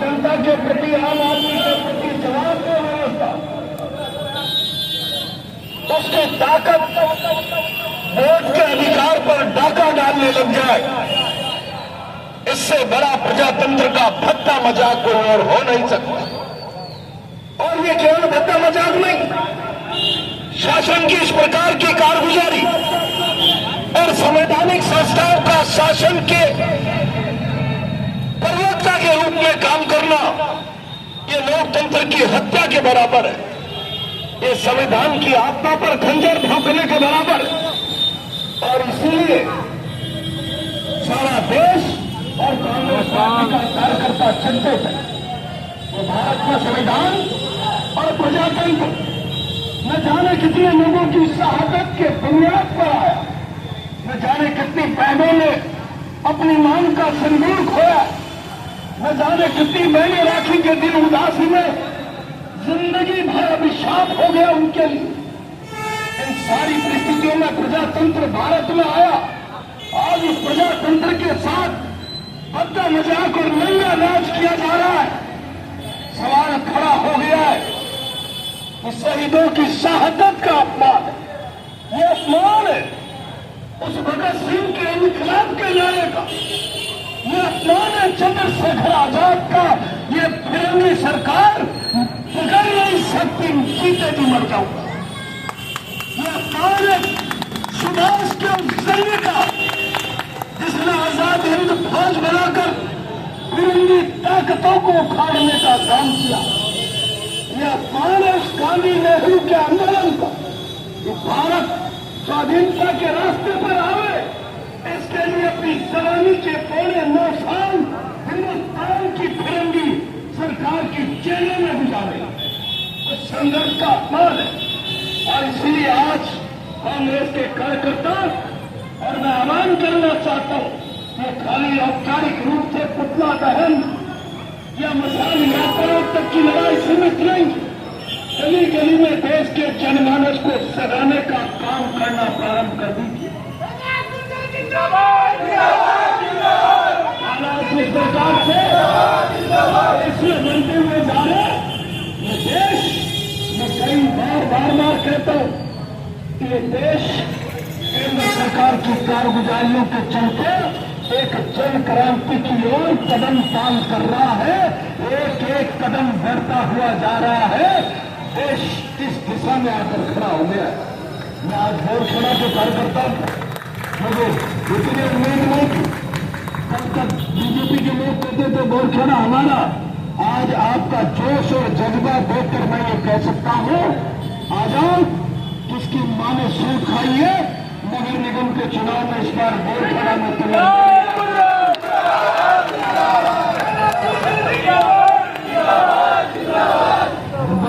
जनता के प्रति, आम आदमी के प्रति जवाब दे व्यवस्था, उसकी ताकत वोट के अधिकार पर डाका डालने लग जाए, इससे बड़ा प्रजातंत्र का भद्दा मजाक कोई और हो नहीं सकता। और ये केवल भद्दा मजाक नहीं, शासन की इस प्रकार की कारगुजारी और संवैधानिक संस्थाओं का शासन के प्रवक्ता के रूप में काम करना, ये लोकतंत्र की हत्या के बराबर है। ये संविधान की आत्मा पर खंजर भोंकने के बराबर है। और इसीलिए सारा देश और कांग्रेस पार्टी का कार्यकर्ता चिंतित है। तो भारत का संविधान और प्रजातंत्र न जाने कितने लोगों की शहादत के बुनियाद पर आया, न जाने कितनी बहनों ने अपनी मांग का संदूक खोया, न जाने कितनी महीने राखी के दिन उदासी में जिंदगी भर अभिशाप हो गया उनके लिए। इन सारी परिस्थितियों में प्रजातंत्र भारत में आया। आज इस प्रजातंत्र के साथ भद्दा मजाक और नंगा नाच किया जा रहा है। सवाल खड़ा हो गया है कि शहीदों की शहादत का अपमान है। ये अपमान है उस भगत सिंह के इनकलाब के नारे का। ये अपमान है चंद्रशेखर आजाद का। ये फिरंगी सरकार पकड़ नहीं सकती, जीते जी मर जाऊंगा। ये अपमान है सुभाष के उस जंग का जिसने आजाद हिंद फौज बनाकर फिरंगी ताकतों को उखाड़ने का काम किया। यह अपमान है उस गांधी नेहरू के आंदोलन का। भारत स्वाधीनता के रास्ते पर आवे, इसके लिए अपनी जवानी के पौने 9 साल हिंदुस्तान की फिरंगी सरकार की जेलों में गुजारे। उस संघर्ष का अपमान है। और इसलिए आज कांग्रेस के कार्यकर्ता, और मैं आह्वान करना चाहता हूं कि खाली औपचारिक रूप से पुतला दहन या मसाल यात्राओं तक की लड़ाई सीमित नहीं, गली गली में देश के जनमानस को सगाने का काम करना प्रारंभ कर दीजिए। हालात इस प्रकार से इसलिए बनते हुए जा रहे, ये देश, मैं कई बार कहता हूं कि ये देश केंद्र सरकार की कारगुजारियों के चलते एक जन क्रांति की ओर कदम ताल कर रहा है। एक एक कदम बढ़ता हुआ जा रहा है। देश इस दिशा में आकर खड़ा हो गया है। मैं आज बोरखेड़ा के कार्यकर्ता, मुझे इतनी उम्मीद नहीं थी। कल तक बीजेपी के लोग कहते थे बोरखेड़ा हमारा। आज आपका जोश और जज्बा देखकर मैं ये कह सकता हूं, आ जाओ, जिसकी मां ने सूट खाई है नगर निगम के चुनाव में इस बार बोरखेड़ा में तुलना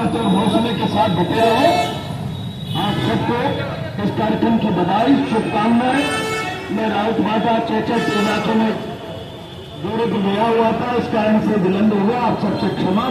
तो हौसले के साथ डटे रहो। आप सबको इस कार्यक्रम की बधाई, शुभकामनाएं। मैं राउत बाटा चेचक इलाके में दौरे को गया हुआ था, इस कारण से विलंब हुआ। आप सबसे क्षमा।